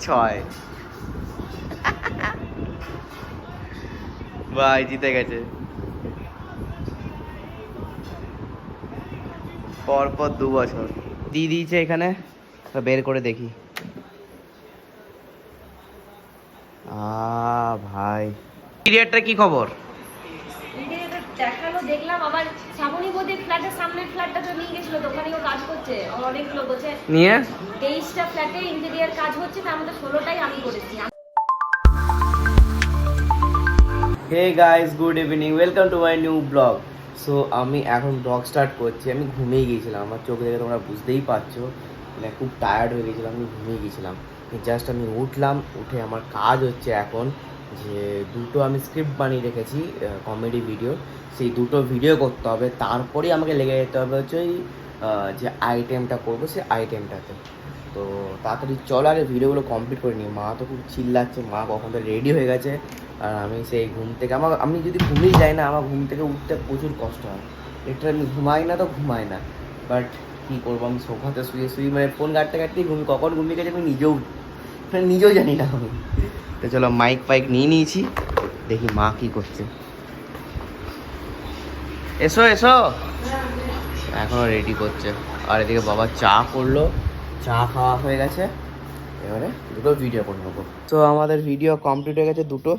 ছয়। ভাই জিতে গেছে পরপর 2 বছর দিয়ে দিয়েছে এখানে। বের করে দেখি। ভাই পিরিয়ডটা কি খবর? দেখালো, দেখলাম আবার শ্রাবণী বোধে ফ্ল্যাটের সামনের ফ্ল্যাটটা তো নিয়ে গেছিল, দোকানেও কাজ করছে অনেকগুলো বলছে নিয়ে 23টা ফ্ল্যাটে ইন্টেরিয়ার কাজ হচ্ছে, তার মধ্যে 16টাই আমি করেছি। Hey guys, good evening, welcome to my new blog. So আমি এখন ব্লগ স্টার্ট করছি। আমি ঘুমিয়ে গিয়েছিলাম, আমার চোখ দেখে তোমরা বুঝতেই পারছো, মানে খুব টায়ার্ড হয়ে গেছিলাম, আমি ঘুমিয়ে গেছিলাম। জাস্ট আমি উঠলাম, উঠে আমার কাজ হচ্ছে এখন যে দুটো আমি স্ক্রিপ্ট বানিয়ে রেখেছি কমেডি ভিডিও, সেই দুটো ভিডিও করতে হবে। তারপরেই আমাকে লেগে যেতে হবে হচ্ছে ওই যে আইটেমটা করবো সেই আইটেমটাতে। তো তাড়াতাড়ি চলো আগে ভিডিওগুলো কমপ্লিট করে নিই। মা তো খুব চিল্লাচ্ছে, মা কখন তো রেডি হয়ে গেছে। আর আমি সেই ঘুম থেকে আমি যদি ঘুমিয়ে যাই না, আমার ঘুম থেকে উঠতে প্রচুর কষ্ট হয়। এটা আমি ঘুমাই না তো ঘুমাই না, বাট কী করবো, আমি সোফাতে শুয়ে শুয়ে মানে ফোন ঘাটতে ঘাটতেই কখন ঘুমিয়ে গেছে আমি নিজেও জানি না আমি। তো চলো মাইক ফাইক নিয়ে নিয়েছি, দেখি মা কী করছে। এসো এসো, এখনও রেডি করছে। আর এদিকে বাবা চা করলো, চা খাওয়া হয়ে গেছে, এবারে দুটো ভিডিও করে নেবো। তো আমাদের ভিডিও কমপ্লিট হয়ে গেছে দুটো।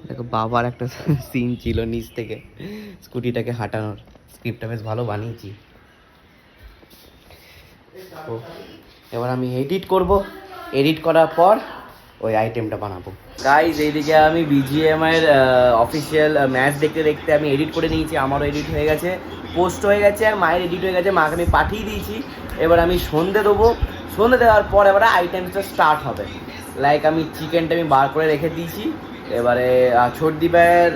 দেখো বাবার একটা সিন ছিল নিচ থেকে স্কুটিটাকে হাঁটানোর, স্ক্রিপ্টটা বেশ ভালো বানিয়েছি। তো এবার আমি এডিট করব, এডিট করার পর ওই আইটেমটা বানাবো। গাইজ এইদিকে আমি বিজিএমআই এর অফিসিয়াল ম্যাচ দেখতে দেখতে আমি এডিট করে নিয়েছি, আমারও এডিট হয়ে গেছে, পোস্ট হয়ে গেছে, আর মায়ের এডিট হয়ে গেছে, মাকে আমি পাঠিয়ে দিয়েছি। এবার আমি সন্ধে দেবো, সন্ধে দেওয়ার পর এবারে আইটেমটা স্টার্ট হবে। লাইক আমি চিকেনটা আমি বার করে রেখে দিয়েছি। এবারে ছোটদিভাইয়ের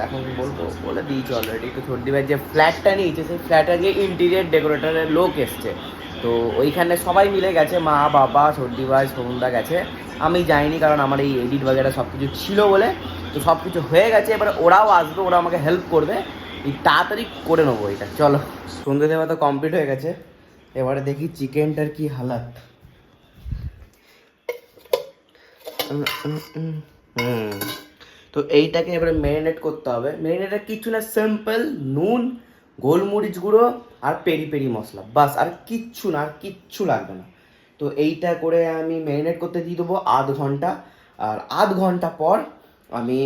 এখন বলবো বলে দিয়েছি অলরেডি। তো ছোটদিভাইয়ের যে ফ্ল্যাটটা নিয়েছে সেই ফ্ল্যাটের যে ইন্টিরিয়ার ডেকোরেটরের লোক এসছে, তো ওইখানে সবাই মিলে গেছে, মা বাবা ছোটদিভাই সোমদা গেছে, আমি যাইনি কারণ আমার এই এডিট বাগেরা সব কিছু ছিল বলে। তো সব কিছু হয়ে গেছে, এবার ওরাও আসবে, ওরা আমাকে হেল্প করবে, এই তাড়াতাড়ি করে নেবো এটা। চলো, সন্ধ্যে দেওয়া তো কমপ্লিট হয়ে গেছে, এবারে দেখি চিকেনটার কি হালাত। তো এইটাকে এবারে ম্যারিনেট করতে হবে। ম্যারিনেটটা কিছু না, সিম্পল নুন, গোলমরিচ গুঁড়ো আর পেরি পেরি মশলা, বাস, আর কিচ্ছু না, আর কিচ্ছু লাগবে না। তো এইটা করে আমি ম্যারিনেট করতে দিয়ে দেবো আধ ঘন্টা। আর আধ ঘন্টা পর আমি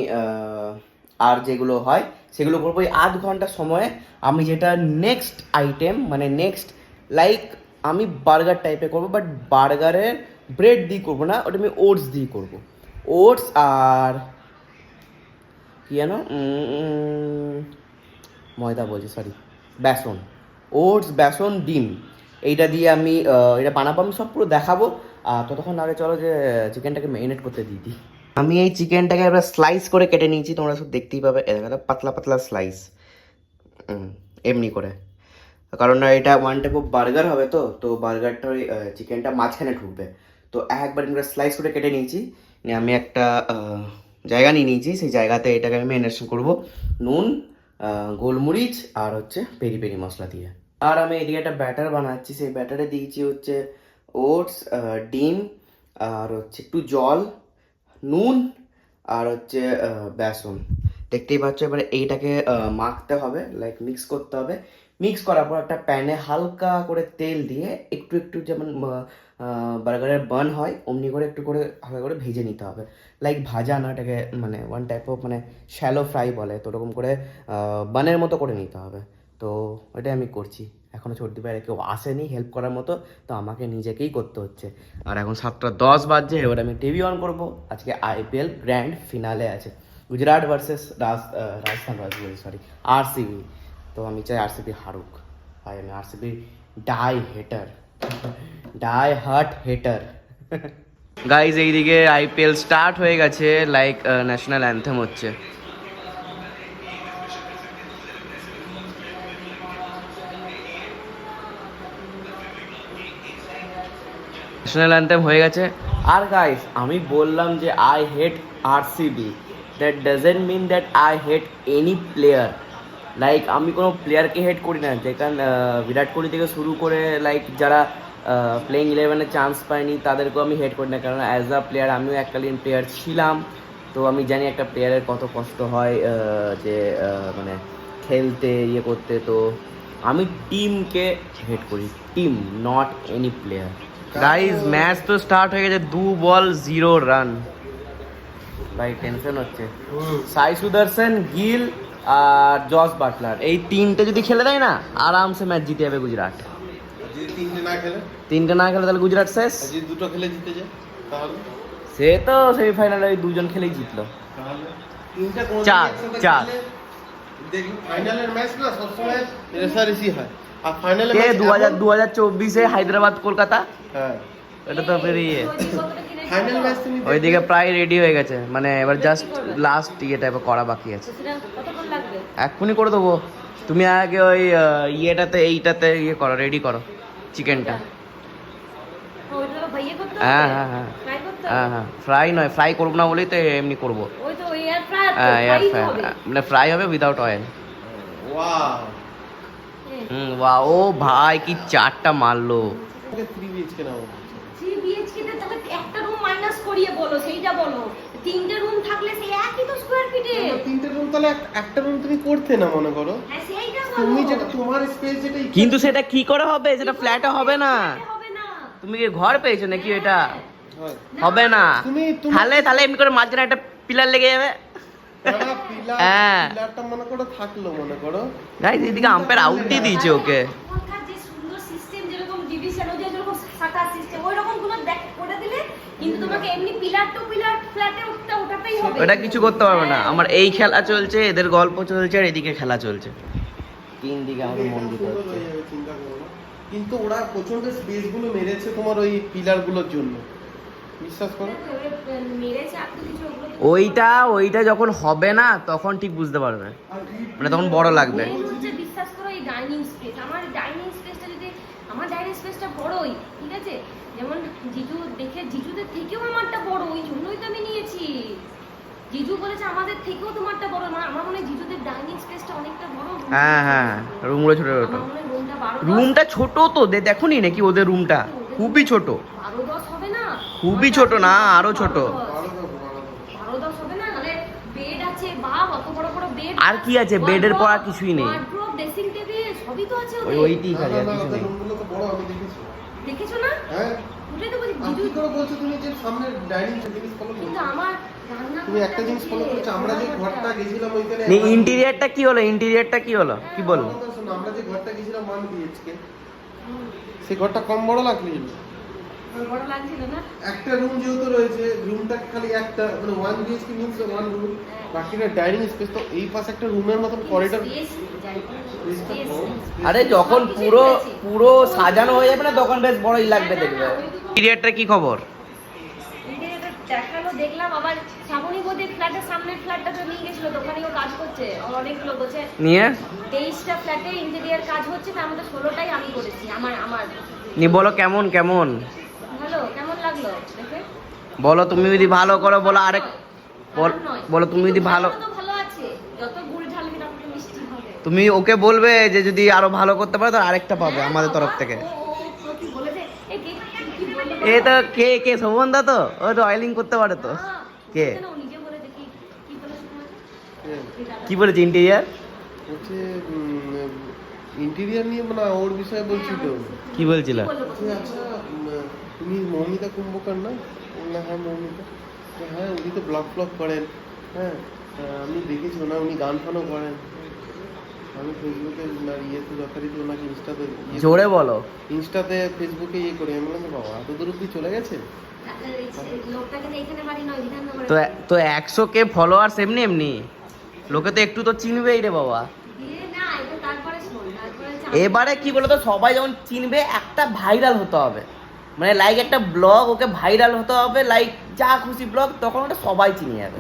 আর যেগুলো হয় সেগুলো করবো। এই আধ ঘন্টা সময়ে আমি যেটা নেক্সট আইটেম, মানে নেক্সট লাইক আমি বার্গার টাইপে করবো, বাট বার্গারের ব্রেড দিয়ে করবো না, ওটা আমি ওটস দিয়ে করবো। ওটস আর কি জানো, ময়দা বলছি, সরি, বেসন। ওটস, বেসন, ডিম, এইটা দিয়ে আমি এটা বানাবো, আমি সব পুরো দেখাবো। আর ততক্ষণ আগে চলো যে চিকেনটাকে ম্যারিনেট করতে দিয়ে দিই। আমি এই চিকেনটাকে এবার স্লাইস করে কেটে নিয়েছি, তোমরা সব দেখতেই পাবে, এটা পাতলা পাতলা স্লাইস এমনি করে, কারণ না এটা ওয়ান টাইপ অফ বার্গার হবে। তো তো বার্গারটা ওই চিকেনটা মাঝখানে ঢুকবে। তো একবার আমরা স্লাইস করে কেটে নিয়েছি, নিয়ে আমি একটা জায়গা নিয়ে নিয়েছি, সেই জায়গাতে এটাকে আমি ম্যারিনেশন করবো নুন, গোলমরিচ আর হচ্ছে পেরি পেরি মশলা দিয়ে। আর আমি এদিকে একটা ব্যাটার বানাচ্ছি, সেই ব্যাটারে দিয়েছি হচ্ছে ওটস, ডিম, আর হচ্ছে একটু জল, নুন, আর হচ্ছে বেসন। দেখতেই পাচ্ছ, এবারে এইটাকে মাখতে হবে, লাইক মিক্স করতে হবে। মিক্স করার পর একটা প্যানে হালকা করে তেল দিয়ে একটু একটু, যেমন বার্গারের বার্ন হয় অমনি করে একটু করে হালকা করে ভেজে নিতে হবে। লাইক ভাজা না, এটাকে মানে ওয়ান টাইপ অফ মানে শ্যালো ফ্রাই বলে, তো ওরকম করে বানের মতো করে নিতে হবে। তো ওটাই আমি করছি। এখনও ছোটদি ভাইয়ের কেউ আসেনি হেল্প করার মতো, তো আমাকে নিজেকেই করতে হচ্ছে। আর এখন 7টা 10 বাজছে, এবার আমি টিভি অন করবো। আজকে আইপিএল গ্র্যান্ড ফিনালে আছে, Gujarat versus Rajasthan Royals, sorry, RCB. তো আমি চাই আরসিবি হারুক, ভাই আমি RCB die hard hater. Guys এইদিকে আইপিএল স্টার্ট হয়ে গেছে, লাইক ন্যাশনাল অ্যান্থেম হচ্ছে। ন্যাশনাল অ্যান্থেম হয়ে গেছে। আর গাইস আমি বললাম যে I hate RCB, that doesn't mean that I hate any player. Like আমি কোনো প্লেয়ারকে হেট করি না, যেখানে বিরাট কোহলি থেকে শুরু করে লাইক যারা প্লেইং 11-এ চান্স পাইনি তাদেরকেও আমি হেড করি না, কারণ অ্যাজ আ প্লেয়ার আমিও এককালীন প্লেয়ার ছিলাম। তো আমি জানি একটা প্লেয়ারের কত কষ্ট হয় যে মানে খেলতে ইয়ে করতে। তো আমি টিমকে হেড করি, team, not any player. Guys match তো স্টার্ট হয়ে গেছে, 2 বল 0 রান। ভাই টেনশন হচ্ছে। সাই সুদর্শন, গিল আর জস বাটলার, এই তিনটে যদি খেলে দেয় না আরামসে ম্যাচ জিতে যাবে গুজরাট। যদি তিনটে না খেলে, তাহলে গুজরাট শেষ। আর যদি দুটো খেলে জিতে যায় তাহলে? সে তো সেমিফাইনালে ওই দুজন খেলেই জিতলো। তাহলে তিনটা কোন চার। দেখি ফাইনালের ম্যাচ না সবসময় রেসারেসি হয়, আর ফাইনালে কে ম্যাচ 2024-এ হায়দ্রাবাদ কলকাতা, হ্যাঁ এটা তো পেরিয়ে ফাইনাল ম্যাচ তুমি ওইদিকে প্রায় রেডি হয়ে গেছে, মানে এবার জাস্ট লাস্ট ইয়েটা এবার করা বাকি আছে। সেটা কতক্ষণ লাগবে? এক্ষুনি করে দেবো। তুমি আগে ওই এইটাতে ইয়ে করো, রেডি করো চিকেনটা। ওইটা তো ভাইয়ে করতে হবে? হ্যাঁ হ্যাঁ হ্যাঁ ফ্রাই করতে হ্যাঁ হবে? হ্যাঁ, ফ্রাই নয়, ফ্রাই করবো না বলেই তো এমনি করবো। ওই তো এয়ার ফ্রাই হ্যাঁ এয়ার ফ্রাই ফ্রাই, হবে। মানে ফ্রাই হবে উইদাউট অয়েল। ওয়াও বাহ, ও ভাই কি চারটা মারলো। 3 BHK নাও। 3 BHK তে তাহলে একটা রুম মাইনাস করিয়ে বলো, সেইটা বলো। তিনটে রুম থাকলে সেই একই তো স্কয়ার ফিটে। তিনটে রুম তাহলে একটা রুম তুমি করতে না মনে করো, হ্যাঁ সেইটা বলো। তুমি যেটা তোমার স্পেস যেটা কিন্তু সেটা কি করে হবে, সেটা ফ্ল্যাটে হবে না। হবে না। তুমি কি ঘর পেয়েছো নাকি? এটা হয় হবে না। তুমি তাহলে এমনি করে মাঝখানে একটা পিলার লেগে যাবে। তারা পিলার হ্যাঁ। পিলারটা মনে করো থাকলো, মনে করো গাইস এদিকে আম্পায়ার আউট দিয়ে দিয়েছে ওকে। এখনকার যে সুন্দর সিস্টেম, যেরকম ডিভিশন ওই যে যেরকম শাখা সিস্টেম ওই রকম গুলো দেখ করে দিলে, কিন্তু তোমাকে এমনি পিলার টু পিলার ফ্ল্যাটে ওঠাতেই হবে। ওটা কিছু করতে পারবে না। আমার এই খেলা চলছে, এদের গল্প চলছে, আর এদিকে খেলা চলছে। তিন দিকে আমাদের মন দিতে সুন্দর হচ্ছে। হয়ে যাবে, চিন্তা করো না। কিন্তু ওরা প্রচন্ড স্পেস গুলো মেরেছে তোমার ওই পিলার গুলোর জন্য, বিশ্বাস করো। মেরেছে আর কিছু ওগুলো ওইটা যখন হবে না তখন ঠিক বুঝতে পারবে, মানে তখন বড় লাগবে। হচ্ছে বিশ্বাস করো এই ডাইনিং স্পেস, আমার ডাইনিং স্পেসটা যদি, আমার ডাইনিং স্পেসটা বড়ই, ঠিক আছে, যেমন জিজুদের থেকেও আমারটা বড়, ওই জন্যই তো আমি নিয়েছি। জিজু বলেছে আমাদের থেকেও তোমারটা বড়, আমার মনে হয় জিজুদের ডাইনিং স্পেসটা অনেকটা বড়। হ্যাঁ হ্যাঁ, রুমগুলো ছোট ছোট। আমার মনে হয় রুমটা 12 রুমটা ছোট তো, দেখোনি নাকি ওদের রুমটা খুবই ছোট। 12-10 হবে না? খুবই ছোট না, আরো ছোট। 12-10 হবে না? মানে বেড আছে, বাপ অত বড় বড় বেড। আর কি আছে? বেডের পর আর কিছুই নেই। ওয়ার্ড্রোব, ড্রেসিং টেবিল সবই তো আছে ওদের। ওইটি খালি আর কিছু নেই। রুমগুলো তো বড়, আমি দেখেছি। দেখেছো না? হ্যাঁ, ওটাই তো বলছি আর কি জিজু। করে বলছো তুমি যে সামনে ডাইনিং জিনিস ফলো করছো? কিন্তু আমার রান্না তুমি একটা জিনিস ফলো করছো, আমরা যে ঘরটা গেছিলাম ওইখানে ইন্টেরিয়রটা কি হলো? ইন্টেরিয়রটা কি হলো? কি বললো? আমার কথা শোনো, আমরা যে ঘরটা গেছিলাম 1 BHK, সেই ঘরটা কম বড় লাগছিল। বড় লাগছিল না? একটা রুম যেহেতু রয়েছে, রুমটা খালি একটা, মানে 1 BHK মিন্স 1 রুম, বাকিটা ডাইনিং স্পেস। তো এই পাশে একটা রুমের মতন করিডর। আরে যখন পুরো সাজানো হয়ে যাবে না তখন বেশ বড়ই লাগবে, দেখবে। ইন্টেরিয়রটার কি খবর? দেখালো, দেখলাম। আবার শ্রাবণী বৌদি ফ্ল্যাটের সামনের ফ্ল্যাটটা তো নিয়ে গেছিল, দোকানেও কাজ করছে। অনেক লোক হচ্ছে, নিয়ে 23টা ফ্ল্যাটে ইন্টেরিয়ার কাজ হচ্ছে, তার মধ্যে 16টাই আমি করেছি। আমার বলো কেমন কেমন ভালো কেমন লাগলো দেখে? বলো। তুমি যদি ভালো করো বলো, আরেক খারাপ নয়। বলো তুমি যদি কিন্তু ভালো, তো ভালো আছে, যত গুড় ঢালবি তত মিষ্টি হবে। তুমি ওকে বলবে যে যদি আরো ভালো করতে পারে তো আরেকটা পাবে আমাদের তরফ থেকে। ও কি বলেছে? এই কি বললো? এ তো কে শোভনদা, তো ও তো অয়েলিং করতে পারে তো। কে? কেন ও নিজে বলেছে? কি বলেছে তোমাকে? কি বলেছে ইন্টেরিয়র? হচ্ছে ইন্টেরিয়ার নিয়ে, মানে ওর বিষয়ে বলছি তো। কি বলছিল? কি বললো যে প্রথমে? আচ্ছা, তুমি মৌমিতা কুম্ভকার না? বললাম হ্যাঁ মৌমিতা। তো হ্যাঁ, উনি তো ব্লগ করেন। হ্যাঁ, আমি দেখেছি ওনা, উনি গান ফানও করেন। আমি ফেসবুকে ইয়েতে যথারীতি ওনাকে জোরে বলো। ইনস্টাতে ফেসবুকে ইয়ে করি। আমি বললাম বাবা এত দূর অব্দি চলে গেছে। লোকটাকে এখানে বাড়ি নয়, বিধাননগরে। তো 100K ফলোয়ার্স এমনি এমনি লোকে তো একটু তো চিনবেই রে বাবা। না, এটা তারপরে শোন, তারপরে এবারে কি বলতো, সবাই যখন চিনবে একটা ভাইরাল হতে হবে, মানে লাইক একটা ব্লগ ওকে ভাইরাল হতে হবে, লাইক যা খুশি ব্লগ, তখন ওটা সবাই চিনে যাবে।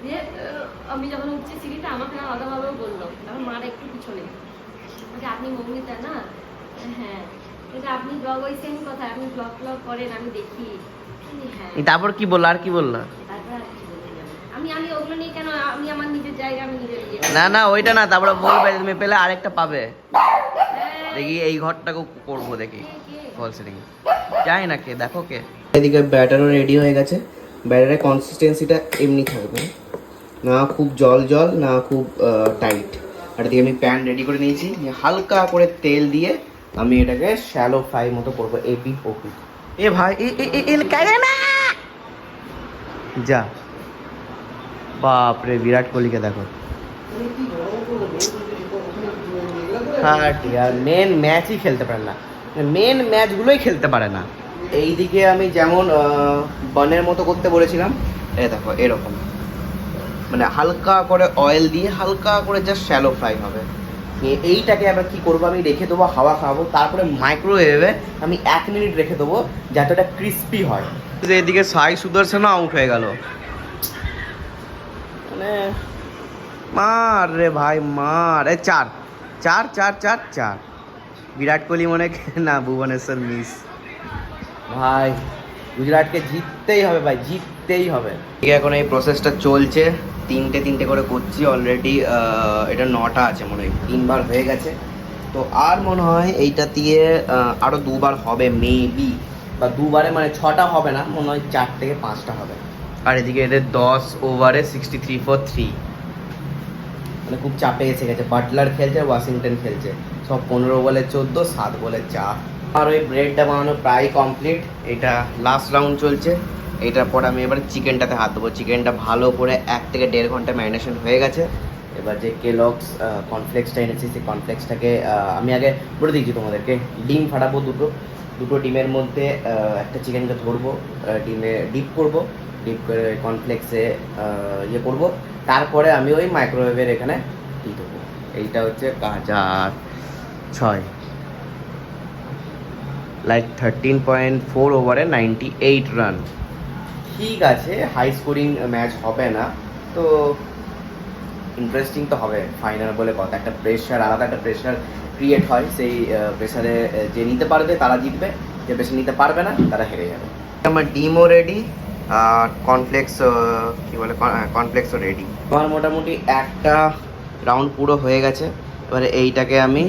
দিয়ে আমি যখন উঠছি সিঁড়িটা, আমাকে আলাদাভাবেও বললো, তখন মার একটু পিছনে, যে আপনি মৌমিতা না? হ্যাঁ। এটা আপনি ব্লগ, ওই সেম কথা, আপনি ব্লগ করেন, আমি দেখি। হ্যাঁ। তারপর কি বললো? আর কি বললো? তারপর আর কি বলবো জানো? আমি ওগুলো নিয়ে কেন, আমি আমার নিজের জায়গা, আমি নিজের ইয়ে। না ওইটা না, তারপরে বলবে তুমি পেলে আরেকটা পাবে। হ্যাঁ। দেখি এই ঘরটাকে করবো, দেখি। কে? ফল সিলিং জানি না কে, দেখো কে। এদিকে ব্যাটারও রেডি হয়ে গেছে। ব্যাটারের কনসিস্টেন্সিটা এমনি থাকবে, না খুব জল জল না খুব টাইট। আর এদিকে আমি প্যান রেডি করে নিয়েছি, হালকা করে তেল দিয়ে আমি এটাকে শ্যালো ফ্রাই মতো করবো, এপি ওপি। এ ভাই না যা, বাপরে বিরাট কোহলিকে দেখো। হ্যাঁ আর মেন ম্যাচই খেলতে পারে না, মেন ম্যাচগুলোই খেলতে পারে না। এইদিকে আমি যেমন বানের মতো করতে বলেছিলাম, এই দেখো এরকম, মানে হালকা করে অয়েল দিয়ে হালকা করে জাস্ট শ্যালো ফ্রাই হবে। এইটাকে আবার কি করবো, আমি রেখে দেবো হাওয়া খাওয়াবো, তারপরে মাইক্রোওয়েভে আমি 1 মিনিট রেখে দেবো যাতে ওটা ক্রিস্পি হয়। এদিকে সাই সুদর্শনও আউট হয়ে গেল, মানে মার রে ভাই মার। এই 4 4 4 4 4 বিরাট কোহলি মনে না, ভুবনেশ্বর মিস। ভাই গুজরাটকে জিততেই হবে ভাই, জিততেই হবে। ঠিক এখন এই প্রসেসটা চলছে, 3টে করে করছি অলরেডি। এটা 9টা আছে মনে হয়, 3বার হয়ে গেছে। তো আর মনে হয় এইটা দিয়ে আরও 2বার হবে মেবি, বা 2বারে মানে 6টা হবে না, মনে হয় 4 থেকে 5টা হবে। আর এদিকে এদের 10 ওভারে 63 for 3, মানে খুব চাপে এসে গেছে। বাটলার খেলছে, ওয়াশিংটন খেলছে, সব 15 বলে 14, 7 বলে 4। আর ওই ব্রেডটা বানানো প্রায় কমপ্লিট, এটা লাস্ট রাউন্ড চলছে। এটার পর আমি এবার চিকেনটাতে হাত দেবো। চিকেনটা ভালো করে 1 থেকে 1.5 ঘন্টা ম্যারিনেশন হয়ে গেছে। এবার যে কেলগস কর্নফ্লেক্সটা এনেছি, সেই কর্নফ্লেক্সটাকে আমি আগে বলে দিচ্ছি তোমাদেরকে, ডিম ফাটাবো দুটো ডিমের মধ্যে একটা চিকেনকে ধরবো, ডিমে ডিপ করবো, ডিপ করে কর্নফ্লেক্সে ইয়ে করবো, তারপরে আমি ওই মাইক্রোওয়েভের এখানে দিয়ে দেবো। এইটা হচ্ছে 6 লাইক 13.4 ওভারে 98 রান। ঠিক আছে, হাই স্কোরিং ম্যাচ হবে না, তো ইন্টারেস্টিং তো হবে। ফাইনাল বলে কথা, একটা প্রেশার, আলাদা একটা প্রেশার ক্রিয়েট হয়। সেই প্রেশারে যে নিতে পারবে তারা জিতবে, যে প্রেশার নিতে পারবে না তারা হেরে যাবে। আমার ডিমও রেডি, আর কর্নফ্লেক্স কী বলে কর্নফ্লেক্সও রেডি। আমার মোটামুটি একটা রাউন্ড পুরো হয়ে গেছে। এবারে এইটাকে আমি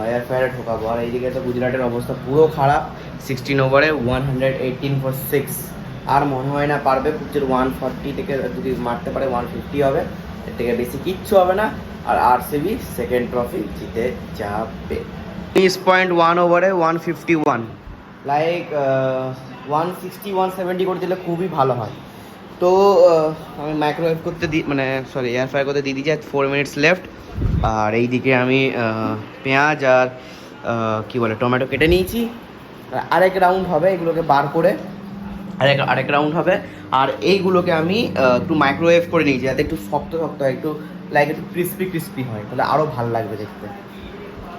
এয়ার ফ্রায়ারে ঢোকাবো। আর এইদিকে তো গুজরাটের অবস্থা পুরো খারাপ, 16 ওভারে 118 for 6। আর মনে হয় না পারবে, খুব জোর 140 থেকে যদি মারতে পারে 150 হবে, এর থেকে বেশি কিচ্ছু হবে না। আর আরসিবি সেকেন্ড ট্রফি জিতে যাবে। 30.1 ওভারে 151, লাইক 160 170 করে দিলে খুবই ভালো হয়। তো আমি মাইক্রোওয়েভ করতে দিই, মানে সরি এয়ার ফ্রাই করতে দিয়ে দিয়েছি। 4 মিনিটস লেফট। আর এইদিকে আমি পেঁয়াজ আর কী বলে টমেটো কেটে নিয়েছি। আরেক রাউন্ড হবে, এগুলোকে বার করে আরেক রাউন্ড হবে। আর এইগুলোকে আমি একটু মাইক্রোওয়েভ করে নিয়েছি যাতে একটু শক্ত হয়, একটু লাইক একটু ক্রিস্পি হয়, তাহলে আরও ভালো লাগবে দেখতে,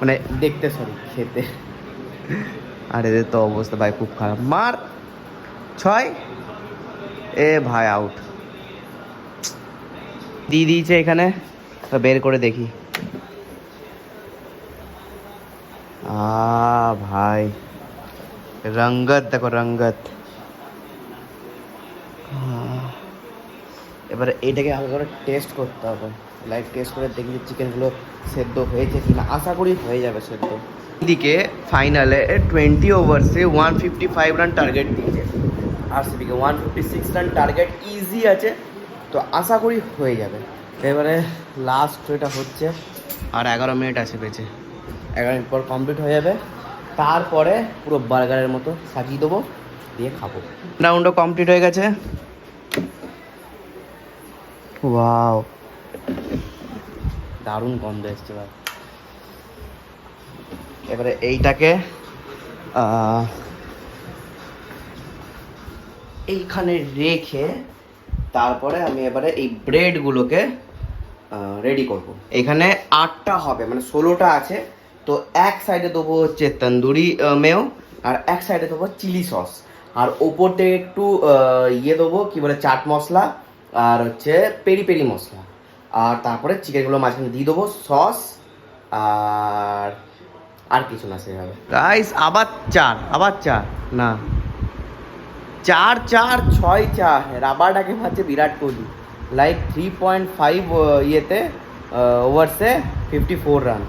মানে দেখতে সরি খেতে। আর এদের তো অবস্থা ভাই খুব খারাপ। মার 6, এ ভাই আউট দিয়ে দিয়েছে এখানে। তো বের করে দেখি, ভাই রঙ্গত দেখো রঙ্গত। এবারে এটাকে হালকা করে টেস্ট করতে হবে, লাইক টেস্ট করে দেখি চিকেনগুলো সেদ্ধ হয়েছে কিনা, আশা করি হয়ে যাবে সেদ্ধ। এদিকে ফাইনালে 20 ওভার্সে 155 রান টার্গেট দিয়েছে আরসিবিকে, 156 রান টার্গেট ইজি আছে, তো আশা করি হয়ে যাবে। এবারে লাস্ট এটা হচ্ছে, আর 11 মিনিট আছে বেঁচে, 11 মিনিট পর কমপ্লিট হয়ে যাবে। তারপরে পুরো বার্গারের মতো সাজিয়ে দেবো, দিয়ে খাবো। রাউন্ডও কমপ্লিট হয়ে গেছে। ওয়াও, দারুণ গন্ধ এসছে ভাই। এবারে এইটাকে এইখানে রেখে তারপরে আমি এবারে এই ব্রেডগুলোকে রেডি করব। এখানে 8টা হবে, মানে 16টা আছে। তো এক সাইডে দেবো হচ্ছে তন্দুরি মেও, আর এক সাইডে দেবো চিলি সস, আর ওপর থেকে একটু ইয়ে দেবো কি বলে চাট মশলা, আর হচ্ছে পেরি পেরি মশলা। আর তারপরে চিকেনগুলো মাঝখানে দিয়ে দেবো, সস আর কিছু না সেভাবে। গাইস আবার 4 না 4 রাবারটাকে ভাবছে বিরাট কোহলি, লাইক 3.5 ইয়েতে ওভারসে 54 রান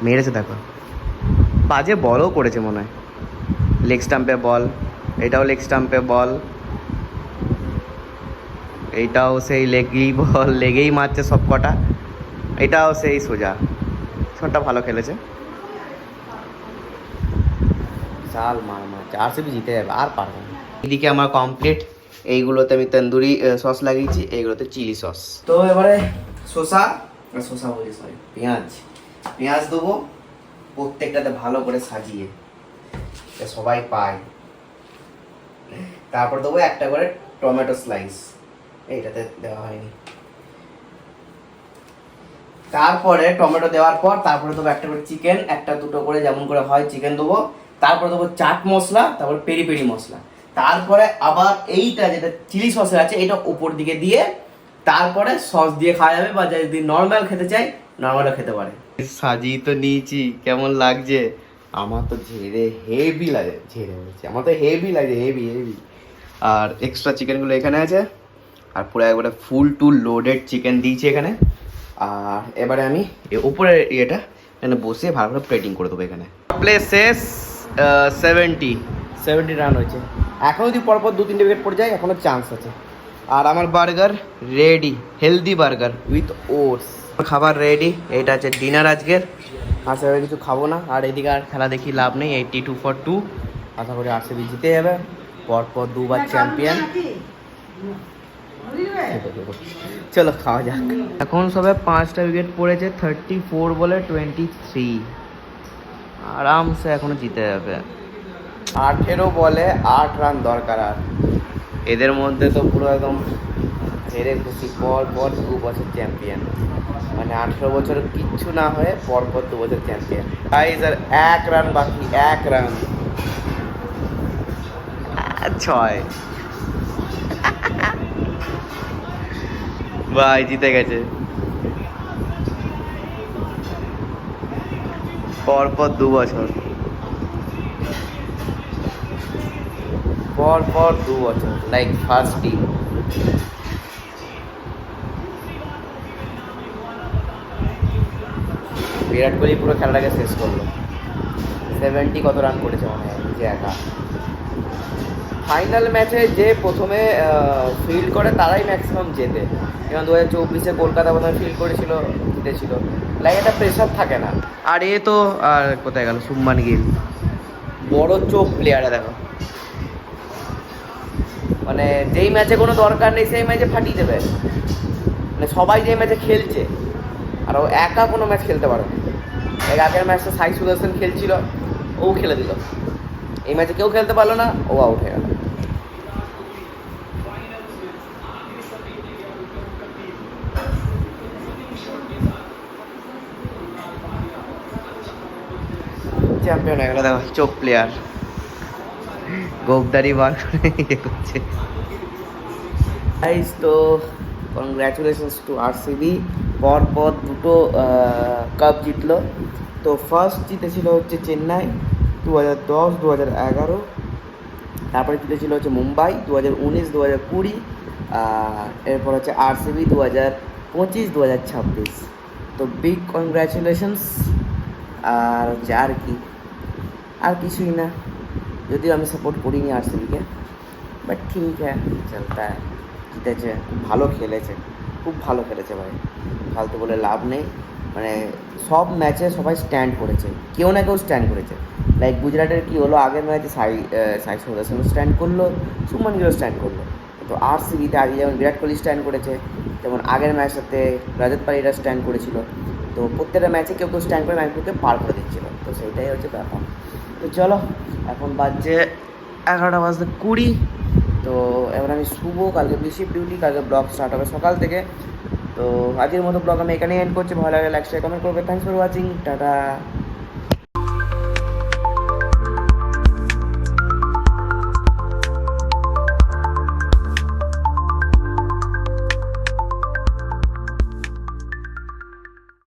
মেরেছে। দেখো বাজে বলও করেছে মনে হয়। লেগ স্টাম্পে বল, এটাও লেগ স্টাম্পে বল, এইটাও সেই লেগেই বল, লেগেই মারছে সব কটা, এটাও সেই সোজা। শটটা ভালো খেলেছে, চাল মারছে, আরসিবি জিতে যাবে, আর পারবো না। এদিকে আমার কমপ্লিট, এইগুলোতে আমি তন্দুরি সস লাগিয়েছি, এইগুলোতে চিলি সস। তো এবারে শসা বলি সরি, পেঁয়াজ দেবো প্রত্যেকটাতে ভালো করে সাজিয়ে, সবাই পায়। তারপর দেবো একটা করে টমেটো স্লাইস, এইটাতে দেওয়া হয়নি। তারপরে টমেটো দেওয়ার পর তারপরে দেবো একটা করে চিকেন, একটা দুটো করে যেমন করে হয় চিকেন দেবো। তারপরে দেবো চাট মশলা, তারপরে পেরি পেরি মশলা। তারপরে আবার এইটা যেটা চিলি সসের আছে এটা উপর দিকে দিয়ে তারপরে সস দিয়ে খাওয়া যাবে, বা যদি নর্মাল খেতে চাই নর্মালও খেতে পারে। সাজিয়ে তো নিয়েছি, কেমন লাগছে? আমার তো হেভি লাগে, আমার তো হেভি লাগে, হেভি। আর এক্সট্রা চিকেনগুলো এখানে আছে, আর পুরো একবারে ফুল টু লোডেড চিকেন দিয়েছি এখানে। আর এবারে আমি উপরের ইয়েটা এখানে বসে ভালো করে প্লেটিং করে দেবো। এখানে প্লে শেষ, 70 রান হয়েছে। এখনও যদি পরপর 2-3টে উইকেট পড়ে যায় এখনও চান্স আছে। আর আমার burger ready, healthy burger with oats. খাবার রেডি, এটা আছে ডিনার আজকের। আর সেভাবে কিছু খাবো না। আর এদিকে আর খেলা দেখি লাভ নেই, 82-2। আশা করি আরসিবি জিতে যাবে, পরপর 2বার চ্যাম্পিয়ন। চলো খাওয়া যাক। এখন সবে 5টা উইকেট পড়েছে, 34 বলে 23। আরামসে এখনো জিতে যাবে। 18 বলে 8 রান দরকার। আর এদের মধ্যে তো পুরো একদম হেরে খুশি, পর 2 বছর চ্যাম্পিয়ন। মানে 18 বছর কিচ্ছু না হয়ে পর 2 বছর চ্যাম্পিয়ন। গাইস আর 1 রান বাকি, 1 রান। 6 ভাই জিতে গেছে, পরপর 2 বছর, পরপর 2 বছর, like first team. Virat Kohli পুরো খেলাটাকে শেষ করলো। 70 কত রান করেছে মনে হয় যে একা। ফাইনাল ম্যাচে যে প্রথমে ফিল্ড করে তারাই ম্যাক্সিমাম জেতে। যেমন 2024-এ কলকাতা প্রথমে ফিল্ড করেছিল, জিতেছিল। লাইক একটা প্রেশার থাকে না। আর এ তো আর কোথায় গেল শুভমান গিল, বড় চোখ প্লেয়ারে দেখো, মানে যেই ম্যাচে কোনো দরকার নেই সেই ম্যাচে ফাটিয়ে দেবে। মানে সবাই যে ম্যাচে খেলছে আর ও একা কোনো ম্যাচ খেলতে পারে না। এই আগের ম্যাচটা সাই সুদর্শন খেলছিল, ও খেলে দিল। এই ম্যাচে কেউ খেলতে পারলো না, ও আউট হয়ে গেল। চ্যাম্পিয়ন হয়ে গেল, দেখো চোখ প্লেয়ার, গোপদারি বার করে ইয়ে করছে। গাইস তো কংগ্র্যাচুলেশনস টু আরসিবি, পরপর 2টো কাপ জিতলো। তো ফার্স্ট জিতেছিল হচ্ছে চেন্নাই 2010, 2011। তারপরে জিতেছিল হচ্ছে মুম্বাই 2019, 2020। এরপর হচ্ছে আরসিবি 2025, 2026। তো বিগ কংগ্র্যাচুলেশনস। আর হচ্ছে আর কিছুই না, যদিও আমি সাপোর্ট করিনি আরসিবিকে, বাট ঠিক হ্যাঁ চলতা হ্যাঁ। জিতেছে, খুব ভালো খেলেছে ভাই, ফালতু বলে লাভ নেই। মানে সব ম্যাচে সবাই স্ট্যান্ড করেছে, কেউ না কেউ স্ট্যান্ড করেছে। লাইক গুজরাটের কী হলো, আগের ম্যাচে সাই সুদর্শন স্ট্যান্ড করলো, শুভমান গিলও স্ট্যান্ড করলো। তো আরসিবিতে আগে যেমন বিরাট কোহলি স্ট্যান্ড করেছে, যেমন আগের ম্যাচটাতে রজত পাটিদার স্ট্যান্ড করেছিল। তো প্রত্যেকটা ম্যাচে কেউ স্ট্যান্ড করে ম্যাচগুলোকে পার করে দিচ্ছিলো। তো সেইটাই হচ্ছে ব্যাপার। তো চলো এখন বাজছে 11:20। তো এবার আমি শুভ, কালকে শিফট ডিউটি, কালকে ব্লগ স্টার্ট হবে সকাল থেকে। তো আজকের মতো ব্লগ আমি এখানেই এন্ড করছি। ভালো লাগলে লাইক শেয়ার কমেন্ট করবে। Thanks for watching, tata.